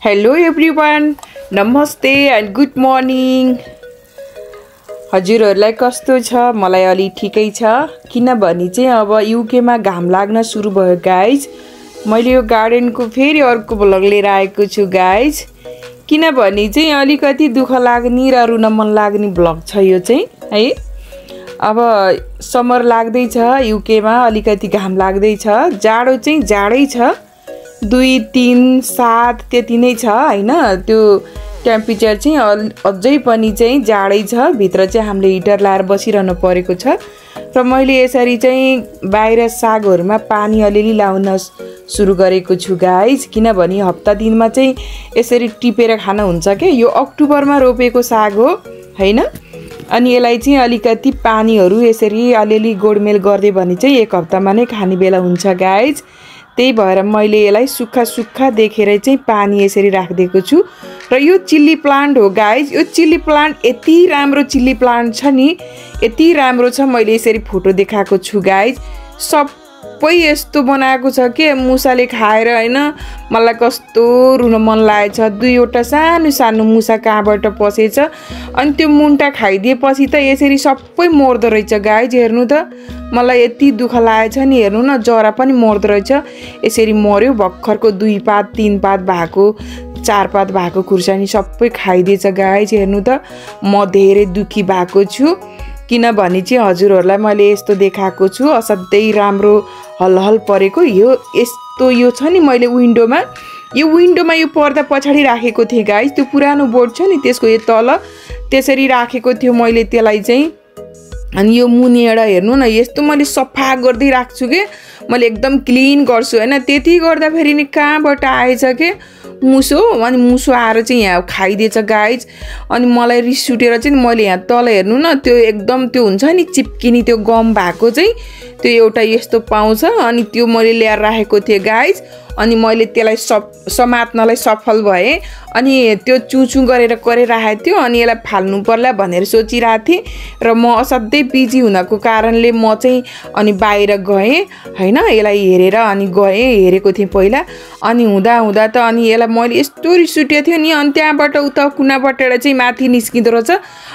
Hello everyone, नमस्ते and good morning. हजुरहरूलाई कस्तो छ? मलाई अलि ठिकै छ, किनभने चाहिँ अब युकेमा घाम लाग्न सुरु भयो गाइज। मैले यो गार्डनको फेरि अर्को ब्लग लिएर आएको छु गाइज, किनभने चाहिँ अलिकति दुःख लाग्ने र रुन मन लाग्ने ब्लग छ यो चाहिँ है। अब समर लाग्दैछ युकेमा, अलिकति घाम लाग्दैछ, जाडो चाहिँ जाडै छ, 2, 3, 7 त्यति नै छ हैन। त्यो टेम्परेचर चाहिँ अझै पनि चाहिँ जाडै छ। भित्र चाहिँ हामीले हिटर लाएर बसिरहनु परेको छ र मैले यसरी चाहिँ बाहिर सागहरूमा पानी अलिअलि लाउन सुरु गरेको छु गाइज, किनभने हप्ता दिनमा चाहिँ यसरी टिपेर खान हुन्छ के। यो अक्टोबरमा रोपेको साग हो हैन, अनि यसलाई चाहिँ अलिकति पानीहरू यसरी अलिअलि गोडमेल गर्दै भने चाहिँ एक हप्तामा नै खाने बेला हुन्छ गाइज। त्यही भएर मैले यसलाई सुक्खा देखेर चाहिँ पानी यसरी राखिदिएको छु। र यो चिल्ली प्लान्ट हो गाइज। यो चिल्ली प्लान्ट यति राम्रो चिल्ली प्लान्ट छ नि, यति राम्रो छ, मैले यसरी फोटो देखाएको छु गाइज। सबै यस्तो बनाएको छ के मुसाले खाएर हैन। मलाई कस्तो रुन मन लागेको छ। 2वटा सानो सानो मुसा कहाँबाट पसेछ, अनि त्यो मुन्टा खाइदिएपछि त यसरी सबै मर्दो रहेछ गाइज। हेर्नु त, मलाई यति दुःख लागेको छ नि। हेर्नु न, जरा पनि मर्दो रहेछ, यसरी मर्यो। भर्खरको 2 पात 3 पात भएको, 4 पात भएको खुर्सानी सबै खाइदिएछ गाइज। हेर्नु त, म धेरै दुखी भएको छु, किनभने चाहिँ हजुरहरूलाई मैले यस्तो देखाएको छु। असाध्यै राम्रो हलहल परेको यो यस्तो यो छ नि। मैले विन्डोमा यो पर्दा पछाडि राखेको थिएँ गाइज। त्यो पुरानो बोर्ड छ नि, त्यसको यो तल त्यसरी राखेको थियो मैले त्यसलाई चाहिँ। अनि यो मुनिबाट हेर्नु न, यस्तो मैले सफा गर्दै राख्छु के, मैले एकदम क्लिन गर्छु हैन। त्यति गर्दाखेरि नि कहाँबाट आएछ के मुसो, अनि मुसो आएर चाहिँ यहाँ खाइदिएछ गाइज। अनि मलाई रिस उठेर चाहिँ मैले यहाँ तल हेर्नु न, त्यो एकदम त्यो हुन्छ नि चिप्किने, त्यो गम भएको चाहिँ त्यो एउटा यस्तो पाउँछ, अनि त्यो मैले ल्याएर राखेको थिएँ गाइज। अनि मैले त्यसलाई समात्नलाई सफल भएँ। अनि त्यो चुचु गरेर राखेको थियो, अनि यसलाई फाल्नु पर्ला भनेर सोचिरहेको थिएँ। र म असाध्यै बिजी हुनको कारणले म चाहिँ अनि बाहिर गएँ हैन। यसलाई हेरेर अनि हेरेको थिएँ पहिला, अनि हुँदा त अनि यसलाई मैले यस्तो रिस उठेको थियो नि। अनि त्यहाँबाट उता कुनाबाट चाहिँ माथि निस्किँदो रहेछ,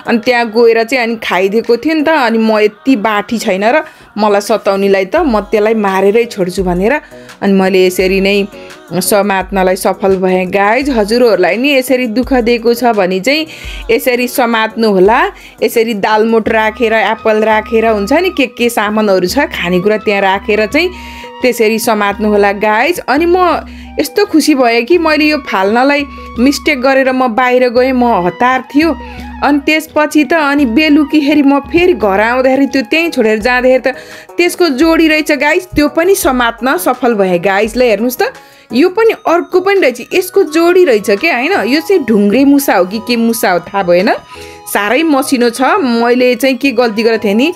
अनि त्यहाँ गएर चाहिँ अनि खाइदिएको थियो नि त। अनि म यति बाठी छैन र मलाई सताउनेलाई त म त्यसलाई मारेरै छोड्छु भनेर अनि मैले यसरी नै समात्नलाई सफल भएँ गाइज। हजुरहरूलाई नि यसरी दुःख दिएको छ भने चाहिँ यसरी समात्नु होला। यसरी दालमोट राखेर, एप्पल राखेर हुन्छ नि, के सामानहरू छ खानेकुरा त्यहाँ राखेर चाहिँ त्यसरी समात्नु होला गाइज। अनि म यस्तो खुसी भएँ कि मैले यो फाल्नलाई मिस्टेक गरेर म बाहिर गएँ, म हतार थियो। अनि त्यसपछि त अनि बेलुकीखेरि म फेरि घर आउँदाखेरि त्यो त्यहीँ छोडेर जाँदाखेरि त त्यसको जोडी रहेछ गाइज, त्यो पनि समात्न सफल भए गाइज। ल हेर्नुहोस् त, यो पनि अर्को पनि रहेछ, यसको जोडी रहेछ क्या हैन। यो चाहिँ ढुङ्ग्रे मुसा हो कि के मुसा हो थाहा भएन, साह्रै मसिनो छ। मैले चाहिँ के गल्ती गरेको थिएँ नि,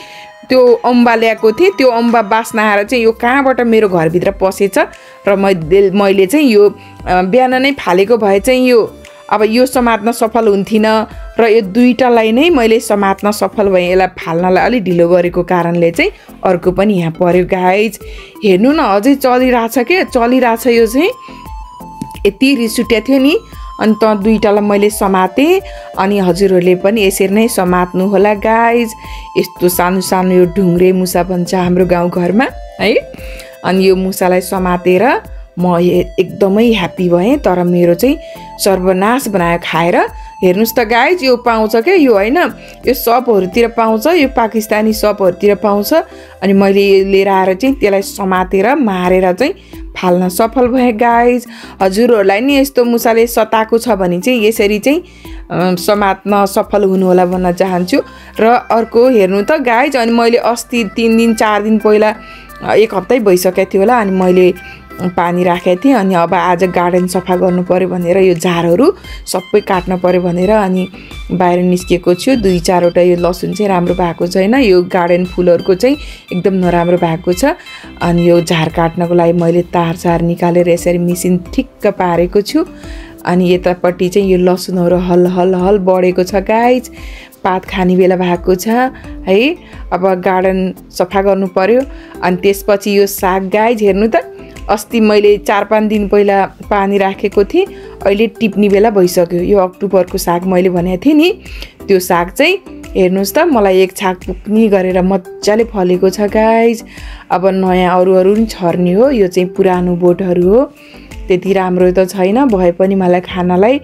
त्यो अम्बा ल्याएको थिएँ, त्यो अम्बा बास्ना आएर चाहिँ यो कहाँबाट मेरो घरभित्र पसेछ र मैले चाहिँ यो बिहान नै फालेको भए चाहिँ यो अब यो समात्न सफल हुन्थिनँ। र यो 2टालाई नै मैले समात्न सफल भएँ। यसलाई फाल्नलाई अलिक ढिलो गरेको कारणले चाहिँ अर्को पनि यहाँ पर्यो गाइज। हेर्नु न, अझै चलिरहेछ के, चलिरहेछ यो चाहिँ। यति रिस उठेको थियो नि, अनि त 2टालाई मैले समातेँ। अनि हजुरहरूले पनि यसरी नै समात्नु होला गाइज। यस्तो सानो सानो यो ढुङ्ग्रे मुसा भन्छ हाम्रो गाउँघरमा है। अनि यो मुसालाई समातेर म एकदमै ह्याप्पी भएँ। तर मेरो चाहिँ सर्वनाश बनायो खाएर। हेर्नुहोस् त गाइज, यो पाउँछ क्या यो हैन, यो सपहरूतिर पाउँछ, यो पाकिस्तानी सपहरूतिर पाउँछ। अनि मैले लिएर आएर चाहिँ त्यसलाई समातेर मारेर चाहिँ फाल्न सफल भएँ गाइज। हजुरहरूलाई नि यस्तो मुसाले सताएको छ भने चाहिँ यसरी चाहिँ समात्न सफल हुनु होला भन्न चाहन्छु। र अर्को हेर्नु त गाइज, अनि मैले अस्ति 3 दिन 4 दिन पहिला 1 हप्तै भइसकेको थियो होला, अनि मैले पानी राखेको थिएँ। अनि अब आज गार्डन सफा गर्नु पर्यो भनेर यो झारहरू सबै काट्न पर्यो भनेर अनि बाहिर निस्केको छु। 2-4वटा यो लसुन चाहिँ राम्रो भएको छैन, यो गार्डन फुलहरूको चाहिँ एकदम नराम्रो भएको छ। अनि यो झार काट्नको लागि मैले तार निकालेर यसरी मेसिन ठिक्क पारेको छु। अनि यतापट्टि चाहिँ यो लसुनहरू हल बढेको छ गाइज, पात खाने बेला भएको छ है। अब गार्डन सफा गर्नु पर्यो। अनि त्यसपछि यो साग गाइज हेर्नु त, अस्ति मैले 4-5 दिन पहिला पानी राखेको थिएँ, अहिले टिप्ने बेला भइसक्यो। यो अक्टोबरको साग मैले भनेको थिएँ नि, त्यो साग चाहिँ हेर्नुहोस् त मलाई एक छाक पुग्ने गरेर मजाले फलेको छ गाइज। अब नयाँ अरू पनि छर्ने हो, यो चाहिँ पुरानो बोटहरू हो, त्यति राम्रो त छैन, भए पनि मलाई खानालाई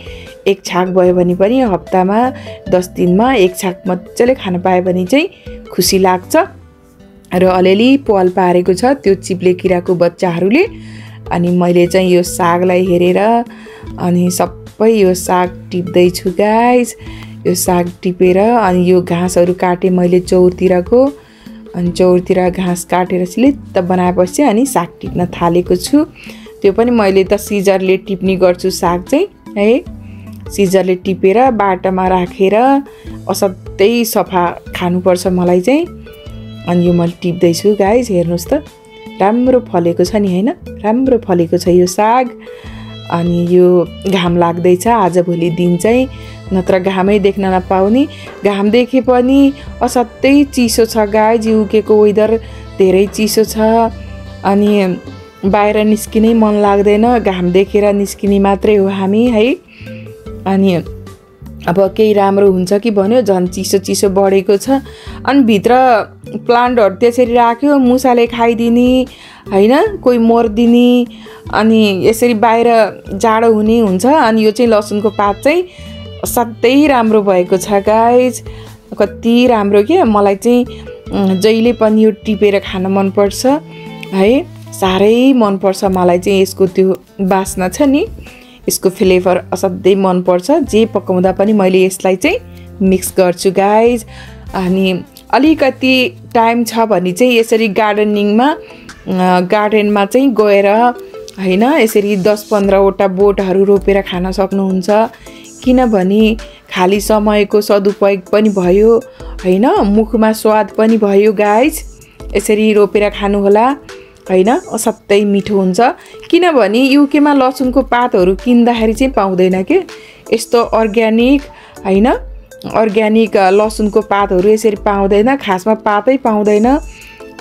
एक छाक भयो भने पनि हप्तामा 10 दिनमा एक छाक मजाले खान पाए भने चाहिँ खुसी लाग्छ। र अलिअलि पाल पारेको छ त्यो चिप्ले किराको बच्चाहरूले। अनि मैले चाहिँ यो सागलाई हेरेर अनि सबै यो साग टिप्दैछु गाइज। यो साग टिपेर अनि यो घाँसहरू काटेँ मैले चौरतिरको, अनि चौरतिर घाँस काटेर सिलित्त बनाएपछि अनि साग टिप्न थालेको छु। त्यो पनि मैले त सिजरले टिप्ने गर्छु साग चाहिँ है, सिजरले टिपेर बाटामा राखेर असाध्यै सफा खानुपर्छ मलाई चाहिँ। अनि यो मैले टिप्दैछु गाइज, हेर्नुहोस् त राम्रो फलेको छ नि हैन, राम्रो फलेको छ यो साग। अनि यो घाम लाग्दैछ आजभोलि दिन चाहिँ, नत्र घामै देख्न नपाउने। घाम देखे पनि असाध्यै चिसो छ गाइज, युकेको वेदर धेरै चिसो छ। अनि बाहिर निस्किनै मन लाग्दैन, घाम देखेर निस्किने मात्रै हो हामी है। अनि अब केही राम्रो हुन्छ कि भन्यो, झन् चिसो बढेको छ। अनि भित्र प्लान्टहरू त्यसरी राख्यो मुसाले खाइदिने हैन, कोही मर्दिने, अनि यसरी बाहिर जाडो हुने हुन्छ। अनि यो चाहिँ लसुनको पात चाहिँ असाध्यै राम्रो भएको छ गाइज, कति राम्रो के। मलाई चाहिँ जहिले पनि यो टिपेर खान मनपर्छ है, साह्रै मनपर्छ मलाई चाहिँ। यसको त्यो बास्ना छ नि, यसको फ्लेभर असाध्यै मनपर्छ। जे पकाउँदा पनि मैले यसलाई चाहिँ मिक्स गर्छु गाइज। अनि अलिकति टाइम छ भने चाहिँ यसरी गार्डनमा चाहिँ गएर हैन, यसरी 10-15 वटा बोटहरू रोपेर खान सक्नुहुन्छ। किनभने खाली समयको सदुपयोग पनि भयो हैन, मुखमा स्वाद पनि भयो गाइज। यसरी रोपेर खानु होला हैन, असाध्यै मिठो हुन्छ। किनभने युकेमा लसुनको पातहरू किन्दाखेरि चाहिँ पाउँदैन के, यस्तो अर्ग्यानिक हैन, अर्ग्यानिक लसुनको पातहरू यसरी पाउँदैन, खासमा पातै पाउँदैन।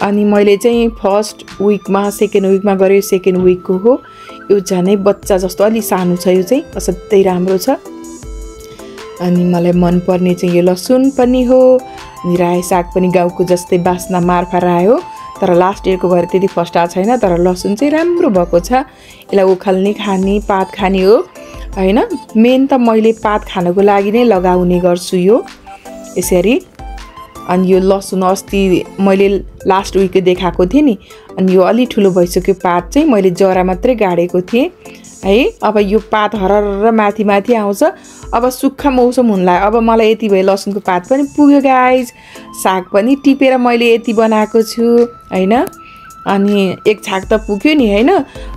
अनि मैले चाहिँ फर्स्ट विकमा सेकेन्ड विकमा गरेँ, सेकेन्ड विकको हो। यो झनै बच्चा जस्तो अलि सानो छ, यो चाहिँ असाध्यै राम्रो छ। अनि मलाई मनपर्ने चाहिँ यो लसुन पनि हो। अनि रायो साग पनि गाउँको जस्तै बास्ना मार्फा रायो, तर लास्ट इयरको भएर त्यति फस्टा छैन, तर लसुन चाहिँ राम्रो भएको छ। यसलाई उखाल्ने खाने, पात खाने हो हैन। मेन त मैले पात खानको लागि नै लगाउने गर्छु यो यसरी। अनि यो लसुन अस्ति मैले लास्ट विक देखाएको थिएँ नि, अनि यो अलि ठुलो भइसक्यो पात चाहिँ, मैले जरा मात्रै गाडेको थिएँ है। अब यो पात हरर माथि आउँछ। अब सुक्खा मौसम हुन लाग्यो, अब मलाई यति भए लसुनको पात पनि पुग्यो गाइज। साग पनि टिपेर मैले यति बनाएको छु हैन। अनि एक छाक त पुग्यो नि हैन।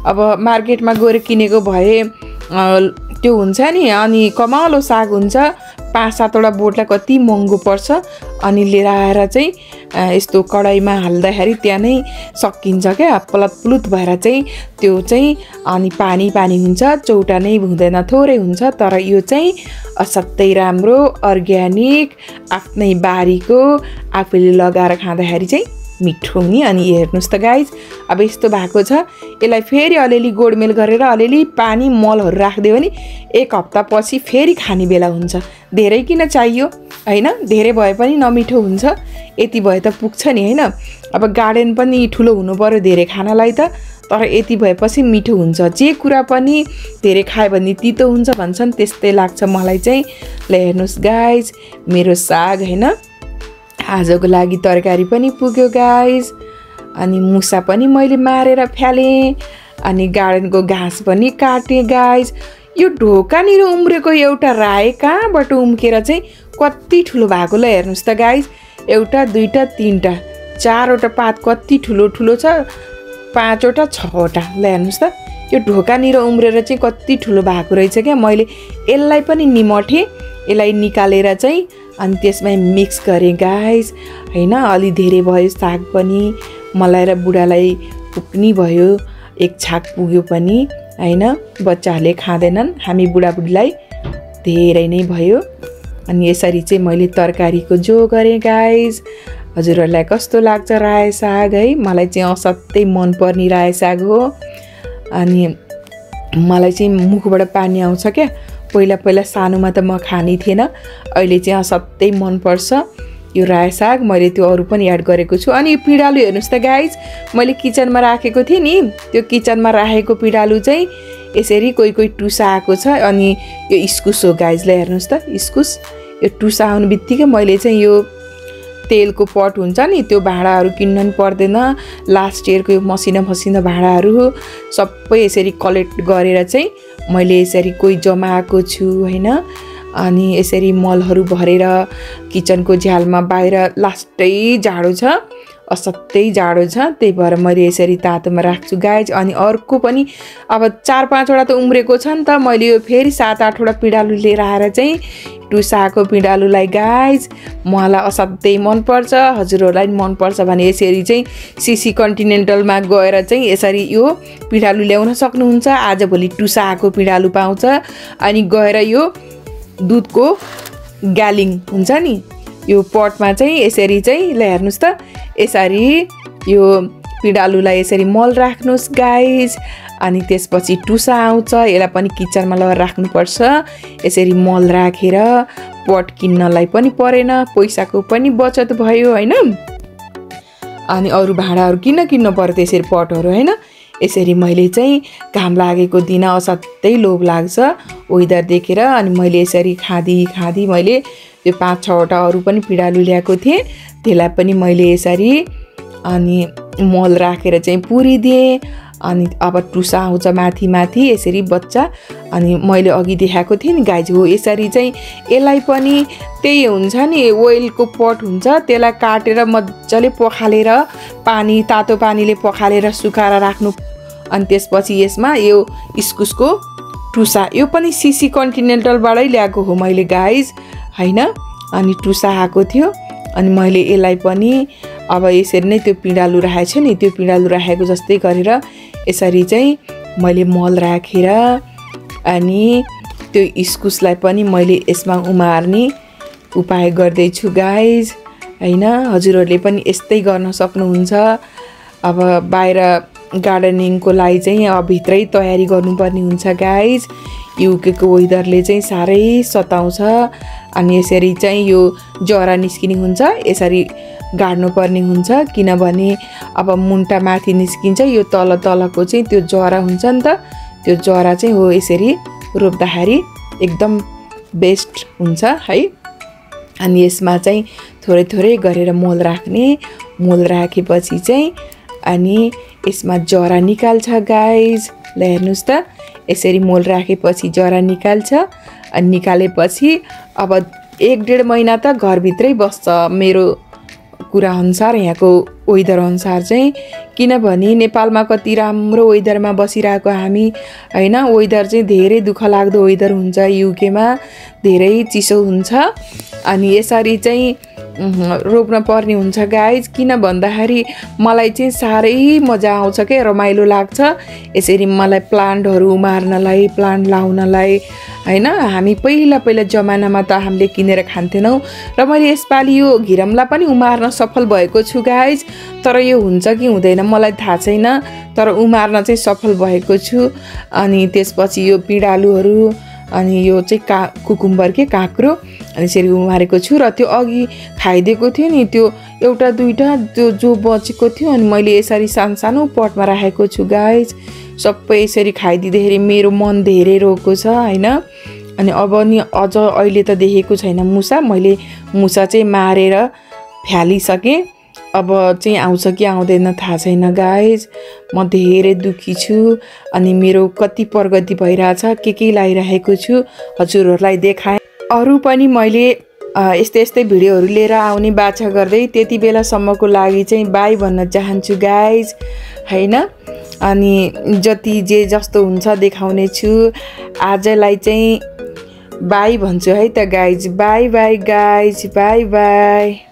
अब मार्केटमा गएर किनेको भए त्यो हुन्छ नि, अनि कमालो साग हुन्छ, 5-7 वटा बोटलाई कति महँगो पर्छ। अनि लिएर आएर चाहिँ यस्तो कडाईमा हाल्दाखेरि त्यहाँ नै सकिन्छ क्या, पलत भएर चाहिँ त्यो चाहिँ। अनि पानी हुन्छ, चौटा नै हुँदैन, थोरै हुन्छ। तर यो चाहिँ असाध्यै राम्रो अर्ग्यानिक आफ्नै बारीको आफूले लगाएर खाँदाखेरि चाहिँ मिठो हुने। अनि हेर्नुहोस् त गाइज, अब यस्तो भएको छ। यसलाई फेरि अलिअलि गोडमेल गरेर अलिअलि पानी मलहरू राखिदियो भने 1 हप्तापछि फेरि खाने बेला हुन्छ। धेरै किन चाहियो हैन, धेरै भए पनि नमिठो हुन्छ, यति भए त पुग्छ नि हैन। अब गार्डन पनि ठुलो हुनु पर्यो धेरै खानलाई त, तर यति भएपछि मिठो हुन्छ। जे कुरा पनि धेरै खायो भने तितो हुन्छ भन्छन्, त्यस्तै लाग्छ मलाई चाहिँ। ल हेर्नुहोस् गाइज, मेरो साग हैन, आजको लागि तरकारी पनि पुग्यो गाइज। अनि मुसा पनि मैले मारेर फ्यालेँ, अनि गार्डनको घाँस पनि काटेँ गाइज। यो ढोकानिर उम्रेको एउटा राई कहाँबाट उम्केर चाहिँ कति ठुलो भएको, ल हेर्नुहोस् त गाइज। 1, 2, 3, 4वटा पात कति ठुलो छ, 5वटा 6वटा। ल हेर्नुहोस् त, यो ढोकानिर उम्रेर चाहिँ कति ठुलो भएको रहेछ क्या। मैले यसलाई पनि निमटेँ, यसलाई निकालेर चाहिँ अनि त्यसमै मिक्स गरेँ गाइज हैन। अलि धेरै भयो साग पनि, मलाई र बुढालाई पुग्ने भयो, एक छाक पुग्यो पनि हैन। बच्चाहरूले खाँदैनन्, हामी बुढाबुढीलाई धेरै नै भयो। अनि यसरी चाहिँ मैले तरकारीको जो गरेँ गाइज। हजुरहरूलाई कस्तो लाग्छ रायो साग है, मलाई चाहिँ असाध्यै मनपर्ने रायो साग हो। अनि मलाई चाहिँ मुखबाट पानी आउँछ क्या। पहिला पहिला सानोमा त म खाने थिएन, अहिले चाहिँ असाध्यै मनपर्छ यो रायो साग। मैले त्यो अरू पनि एड गरेको छु। अनि यो पिँडालु हेर्नुहोस् त गाइज, मैले किचनमा राखेको थिएँ नि, त्यो किचनमा राखेको पिँडालु चाहिँ यसरी कोही कोही टुसा आएको छ। अनि यो इस्कुस हो गाइज, ल हेर्नुहोस् त इस्कुस। यो टुसा आउने बित्तिकै मैले चाहिँ यो तेलको पट हुन्छ नि त्यो भाँडाहरू किन्न नि पर्दैन। लास्ट इयरको यो मसिना मसिना भाँडाहरू सबै यसरी कलेक्ट गरेर चाहिँ मैले यसरी कोही जमाएको छु हैन। अनि यसरी मलहरू भरेर किचनको झ्यालमा बाहिर लास्टै जाडो छ, असाध्यै जाडो छ, त्यही भएर मैले यसरी तातोमा राख्छु गाइज। अनि अर्को पनि अब 4-5 वटा त उम्रेको छ नि त, मैले यो फेरि 7-8 वटा पिँडालु लिएर आएर चाहिँ टुसाको पिँडालुलाई गाइज मलाई असाध्यै मनपर्छ। हजुरहरूलाई पनि मनपर्छ भने यसरी चाहिँ सिसी कन्टिनेन्टलमा गएर चाहिँ यसरी यो पिँडालु ल्याउन सक्नुहुन्छ। आजभोलि टुसाको पिँडालु पाउँछ। अनि गएर यो दुधको ग्यालिङ हुन्छ नि यो पटमा चाहिँ यसरी चाहिँ ल हेर्नुहोस् त, यसरी यो पिँडालुलाई यसरी मल राख्नुहोस् गाइज। अनि त्यसपछि टुसा आउँछ, यसलाई पनि किचनमा लगेर राख्नुपर्छ। यसरी मल राखेर पट किन्नलाई पनि परेन, पैसाको पनि बचत भयो हैन। अनि अरू भाँडाहरू किन्न पर्यो त्यसरी पटहरू हैन। यसरी मैले चाहिँ घाम लागेको दिन असाध्यै लोभ लाग्छ वेदर देखेर। अनि मैले यसरी खाँदी मैले यो 5-6 वटा अरू पनि पिँडालु ल्याएको थिएँ, त्यसलाई पनि मैले यसरी अनि मल राखेर चाहिँ पुरिदिएँ। अनि अब टुसा आउँछ माथि माथि यसरी बच्चा। अनि मैले अघि देखाएको थिएँ नि गाइज, हो यसरी चाहिँ यसलाई पनि त्यही हुन्छ नि ओइलको पट हुन्छ, त्यसलाई काटेर मजाले पखालेर पानी तातो पानीले पखालेर सुकाएर राख्नु। अनि त्यसपछि यसमा यो इस्कुसको टुसा, यो पनि सिसी कन्टिनेन्टलबाटै ल्याएको हो मैले गाइज हैन। अनि टुसा आएको थियो। अनि मैले यसलाई पनि अब यसरी नै त्यो पिँडालु राखेको छु नि, त्यो पिँडालु राखेको जस्तै गरेर यसरी चाहिँ मैले मल राखेर अनि त्यो इस्कुसलाई पनि मैले यसमा उमार्ने उपाय गर्दैछु गाइज हैन। हजुरहरूले पनि यस्तै गर्न सक्नुहुन्छ। अब बाहिर गार्डनिङको लागि चाहिँ अब भित्रै तयारी गर्नुपर्ने हुन्छ गाइज। युकेको वेदरले चाहिँ साह्रै सताउँछ। अनि यसरी चाहिँ यो जरा निस्किने हुन्छ, यसरी गाड्नु पर्ने हुन्छ, किनभने अब मुन्टा माथि निस्किन्छ, यो तलको चाहिँ त्यो जरा हुन्छ नि त, त्यो जरा चाहिँ हो यसरी रोप्दाखेरि एकदम बेस्ट हुन्छ है। अनि यसमा चाहिँ थोरै थोरै गरेर मल राख्ने, मल राखेपछि चाहिँ अनि यसमा जरा निकाल्छ गाइज। ल हेर्नुहोस् त, यसरी मल राखेपछि जरा निकाल्छ। अनि निकालेपछि अब 1-1.5 महिना त घरभित्रै बस्छ मेरो कुरा अनुसार, यहाँको वेदर अनुसार चाहिँ। किनभने नेपालमा कति राम्रो वेदरमा बसिरहेको हामी हैन। वेदर चाहिँ धेरै दुःख लाग्दो वेदर हुन्छ, युकेमा धेरै चिसो हुन्छ। अनि यसरी चाहिँ रोप्न पर्ने हुन्छ गाइज। किन भन्दाखेरि मलाई चाहिँ साह्रै मजा आउँछ के, रमाइलो लाग्छ यसरी मलाई प्लान्टहरू उमार्नलाई, प्लान्ट लाउनलाई हैन। हामी पहिला जमानामा त हामीले किनेर खान्थेनौँ र मैले यसपालि यो घिरमला पनि उमार्न सफल भएको छु गाइज। तर यो हुन्छ कि हुँदैन मलाई थाहा छैन, तर उमार्न चाहिँ सफल भएको छु। अनि त्यसपछि यो पिँडालुहरू अनि यो चाहिँ कुकुम्बर के काँक्रो अनि यसरी उमारेको छु। र त्यो अघि खाइदिएको थियो नि त्यो 1-2टा त्यो जो बचेको थियो, अनि मैले यसरी सानो पटमा राखेको छु गाइज। सबै यसरी खाइदिँदाखेरि मेरो मन धेरै रोएको छ हैन। अनि अब नि अझ अहिले त देखेको छैन मुसा, मैले मुसा चाहिँ मारेर फ्यालिसकेँ। अब चाहिँ आउँछ कि आउँदैन थाहा छैन गाइज। म धेरै दुखी छु। अनि मेरो कति प्रगति भइरहेछ, के लागिरहेको छु हजुरहरूलाई देखाएँ। अरू पनि मैले यस्तै भिडियोहरू लिएर आउने बाछा गर्दै त्यति बेलासम्मको लागि चाहिँ बाई भन्न चाहन्छु गाइज हैन। अनि जति जे जस्तो हुन्छ देखाउने छु। आजलाई चाहिँ बाई भन्छु है त guys. By by guys, by by.